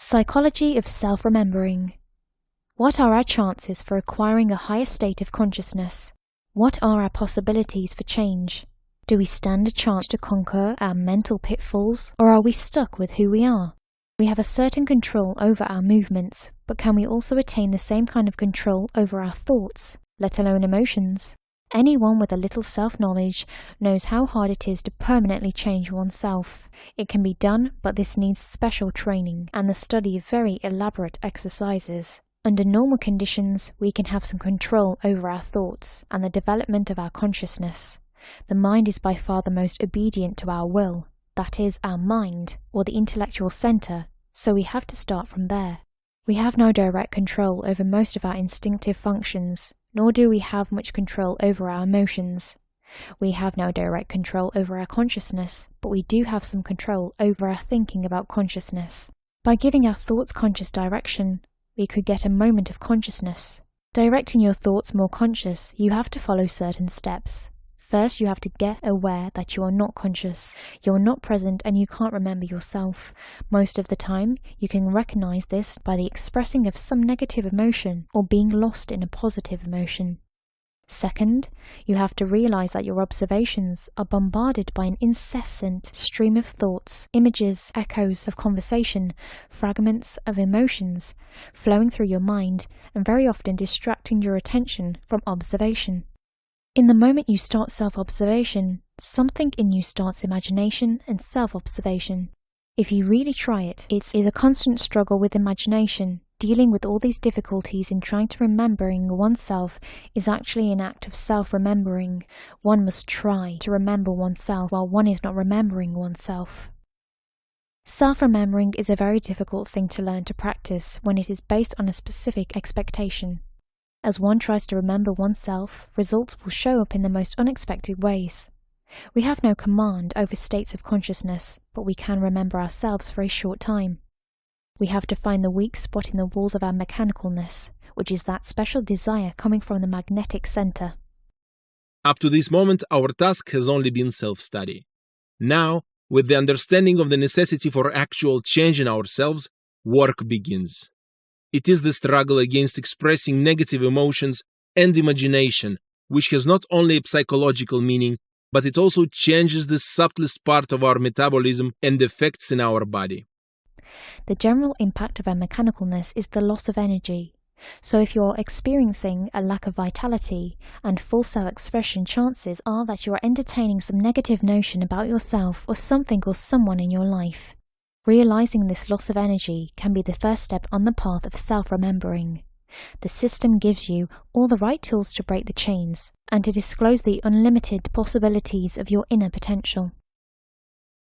Psychology of self-remembering. What are our chances for acquiring a higher state of consciousness? What are our possibilities for change? Do we stand a chance to conquer our mental pitfalls, or are we stuck with who we are? We have a certain control over our movements, but can we also attain the same kind of control over our thoughts, let alone emotions? Anyone with a little self-knowledge knows how hard it is to permanently change oneself. It can be done, but this needs special training and the study of very elaborate exercises. Under normal conditions, we can have some control over our thoughts and the development of our consciousness. The mind is by far the most obedient to our will, that is, our mind, or the intellectual center, so we have to start from there. We have no direct control over most of our instinctive functions, nor do we have much control over our emotions. We have no direct control over our consciousness, but we do have some control over our thinking about consciousness. By giving our thoughts conscious direction, we could get a moment of consciousness. Directing your thoughts more conscious, you have to follow certain steps. First, you have to get aware that you are not conscious, you are not present, and you can't remember yourself. Most of the time, you can recognize this by the expressing of some negative emotion or being lost in a positive emotion. Second, you have to realize that your observations are bombarded by an incessant stream of thoughts, images, echoes of conversation, fragments of emotions flowing through your mind and very often distracting your attention from observation. In the moment you start self-observation, something in you starts imagination and self-observation. If you really try it, it is a constant struggle with imagination. Dealing with all these difficulties in trying to remembering oneself is actually an act of self-remembering. One must try to remember oneself while one is not remembering oneself. Self-remembering is a very difficult thing to learn to practice when it is based on a specific expectation. As one tries to remember oneself, results will show up in the most unexpected ways. We have no command over states of consciousness, but we can remember ourselves for a short time. We have to find the weak spot in the walls of our mechanicalness, which is that special desire coming from the magnetic center. Up to this moment, our task has only been self-study. Now, with the understanding of the necessity for actual change in ourselves, work begins. It is the struggle against expressing negative emotions and imagination, which has not only a psychological meaning, but it also changes the subtlest part of our metabolism and effects in our body. The general impact of our mechanicalness is the loss of energy. So if you're experiencing a lack of vitality and full self-expression, chances are that you are entertaining some negative notion about yourself or something or someone in your life. Realizing this loss of energy can be the first step on the path of self-remembering. The system gives you all the right tools to break the chains and to disclose the unlimited possibilities of your inner potential.